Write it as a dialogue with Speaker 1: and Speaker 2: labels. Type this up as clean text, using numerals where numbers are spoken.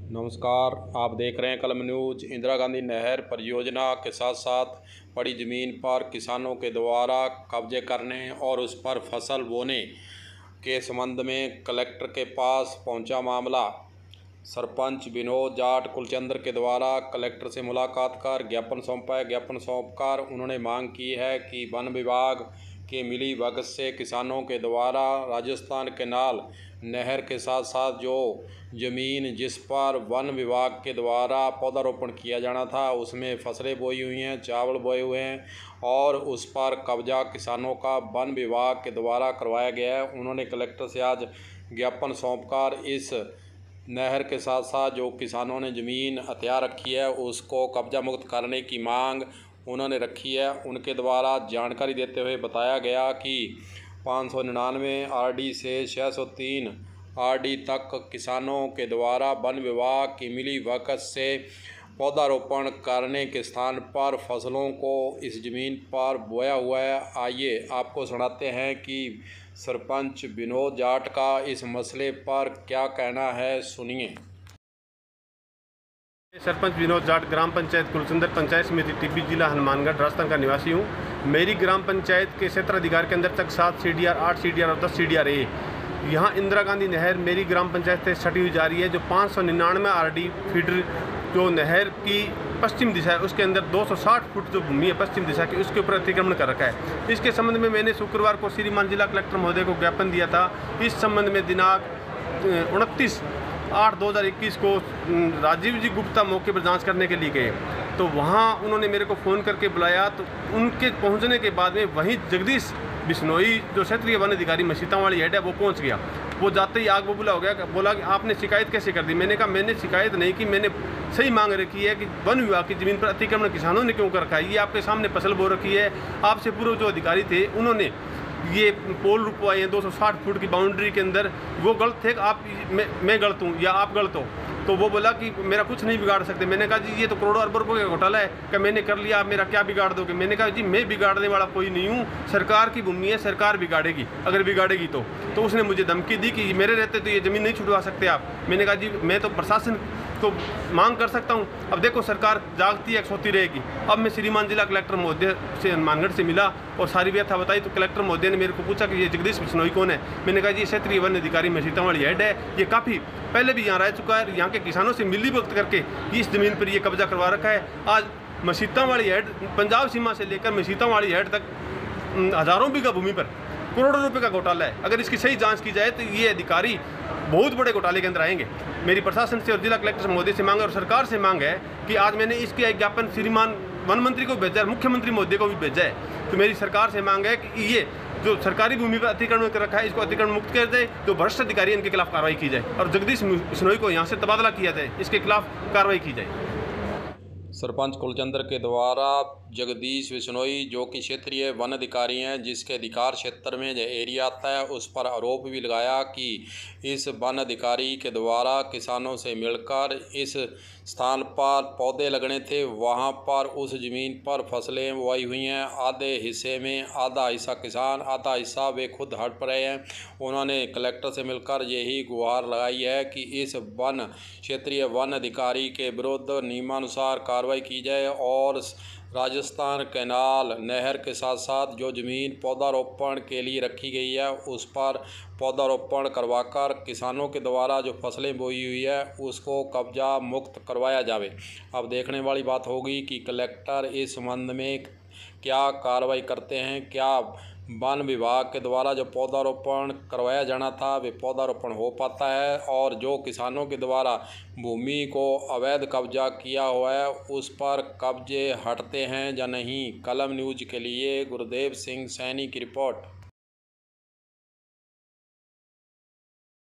Speaker 1: नमस्कार, आप देख रहे हैं कलम न्यूज। इंदिरा गांधी नहर परियोजना के साथ साथ पड़ी ज़मीन पर किसानों के द्वारा कब्जे करने और उस पर फसल बोने के संबंध में कलेक्टर के पास पहुंचा मामला। सरपंच विनोद जाट कुलचंद्र के द्वारा कलेक्टर से मुलाकात कर ज्ञापन सौंपा है। ज्ञापन सौंपकर उन्होंने मांग की है कि वन विभाग के मिली भगत से किसानों के द्वारा राजस्थान कैनाल नहर के साथ साथ जो ज़मीन जिस पर वन विभाग के द्वारा पौधारोपण किया जाना था उसमें फसलें बोई हुई हैं, चावल बोए हुए हैं और उस पर कब्जा किसानों का वन विभाग के द्वारा करवाया गया है। उन्होंने कलेक्टर से आज ज्ञापन सौंपकर इस नहर के साथ साथ जो किसानों ने ज़मीन हथियार रखी है उसको कब्जा मुक्त करने की मांग उन्होंने रखी है। उनके द्वारा जानकारी देते हुए बताया गया कि 599 आरडी से 603 आरडी तक किसानों के द्वारा वन विभाग की मिली भगत से पौधारोपण करने के स्थान पर फसलों को इस ज़मीन पर बोया हुआ है। आइए आपको सुनाते हैं कि सरपंच विनोद जाट का इस मसले पर क्या कहना है, सुनिए।
Speaker 2: सरपंच विनोद जाट ग्राम पंचायत कुलचंद्र पंचायत समिति टिब्बी जिला हनुमानगढ़ राजस्थान का निवासी हूँ। मेरी ग्राम पंचायत के क्षेत्राधिकार के अंदर तक 7 CDR 8 CDR और 10 CDR है। यहाँ इंदिरा गांधी नहर मेरी ग्राम पंचायत से छटी हुई जा रही है। जो 599 आरडी फीडर जो नहर की पश्चिम दिशा है उसके अंदर 260 फुट जो भूमि है पश्चिम दिशा की उसके ऊपर अतिक्रमण कर रखा है। इसके संबंध में मैंने शुक्रवार को श्रीमान जिला कलेक्टर महोदय को ज्ञापन दिया था। इस संबंध में दिनांक 29/8/2021 को राजीव जी गुप्ता मौके पर जांच करने के लिए गए, तो वहां उन्होंने मेरे को फ़ोन करके बुलाया। तो उनके पहुंचने के बाद में वहीं जगदीश बिश्नोई जो क्षेत्रीय वन अधिकारी मसीतां वाली हेड है वो पहुंच गया। वो जाते ही आग बबूला हो गया, बोला कि आपने शिकायत कैसे कर दी। मैंने कहा मैंने शिकायत नहीं की, मैंने सही मांग रखी है कि वन विभाग की ज़मीन पर अतिक्रमण किसानों ने क्यों कर रखा है। ये आपके सामने फसल बो रखी है। आपसे पूर्व जो अधिकारी थे उन्होंने ये पोल रुकवाए हैं 260 फुट की बाउंड्री के अंदर, वो गलत थे। आप मैं गलत हूँ या आप गलत हो। तो वो बोला कि मेरा कुछ नहीं बिगाड़ सकते। मैंने कहा जी ये तो करोड़ों अरबों रुपये का घोटाला है, कि मैंने कर लिया, आप मेरा क्या बिगाड़ दोगे। मैंने कहा जी मैं बिगाड़ने वाला कोई नहीं हूँ, सरकार की भूमि है, सरकार बिगाड़ेगी अगर बिगाड़ेगी तो उसने मुझे धमकी दी कि मेरे रहते तो ये ज़मीन नहीं छुड़वा सकते आप। मैंने कहा जी मैं तो प्रशासन तो मांग कर सकता हूँ। अब देखो सरकार जागती है सोती रहेगी। अब मैं श्रीमान जिला कलेक्टर महोदय से हनुमानगढ़ से मिला और सारी व्यथा बताई। तो कलेक्टर महोदय ने मेरे को पूछा कि ये जगदीश बिश्नोई कौन है। मैंने कहा जी क्षेत्रीय वन अधिकारी मसीतां वाली हेड है, ये काफ़ी पहले भी यहाँ रह चुका है, यहाँ के किसानों से मिली भगत करके इस ज़मीन पर ये कब्जा करवा रखा है। आज मसीतां वाली हेड पंजाब सीमा से लेकर मसीतां वाली हेड तक हज़ारों बीघा भूमि पर करोड़ों रुपए का घोटाला है। अगर इसकी सही जांच की जाए तो ये अधिकारी बहुत बड़े घोटाले के अंदर आएंगे। मेरी प्रशासन से और जिला कलेक्टर महोदय से मांग और सरकार से मांग है कि आज मैंने इसके एक ज्ञापन श्रीमान वन मंत्री को भेजा है, मुख्यमंत्री महोदय को भी भेजा है। तो मेरी सरकार से मांग है कि ये जो सरकारी भूमि पर अतिक्रमण कर रखा है इसको अतिक्रमण मुक्त कर जाए, जो भ्रष्ट अधिकारी इनके खिलाफ कार्रवाई की जाए और जगदीश बिश्नोई को यहाँ से तबादला किया जाए, इसके खिलाफ कार्रवाई की जाए।
Speaker 1: सरपंच कुलचंद्र के द्वारा जगदीश बिश्नोई जो कि क्षेत्रीय वन अधिकारी हैं जिसके अधिकार क्षेत्र में जो एरिया आता है उस पर आरोप भी लगाया कि इस वन अधिकारी के द्वारा किसानों से मिलकर इस स्थान पर पौधे लगने थे, वहां पर उस ज़मीन पर फसलें बोई हुई हैं। आधे हिस्से में आधा हिस्सा किसान आधा हिस्सा वे खुद हड़प रहे हैं। उन्होंने कलेक्टर से मिलकर यही गुहार लगाई है कि इस वन क्षेत्रीय वन अधिकारी के विरुद्ध नियमानुसार कार्रवाई की जाए और राजस्थान कैनाल नहर के साथ साथ जो ज़मीन पौधारोपण के लिए रखी गई है उस पर पौधारोपण करवाकर किसानों के द्वारा जो फसलें बोई हुई है उसको कब्जा मुक्त करवाया जावे। अब देखने वाली बात होगी कि कलेक्टर इस संबंध में क्या कार्रवाई करते हैं। क्या वन विभाग के द्वारा जो पौधारोपण करवाया जाना था वे पौधारोपण हो पाता है और जो किसानों के द्वारा भूमि को अवैध कब्जा किया हुआ है उस पर कब्जे हटते हैं या नहीं। कलम न्यूज के लिए गुरुदेव सिंह सैनी की रिपोर्ट।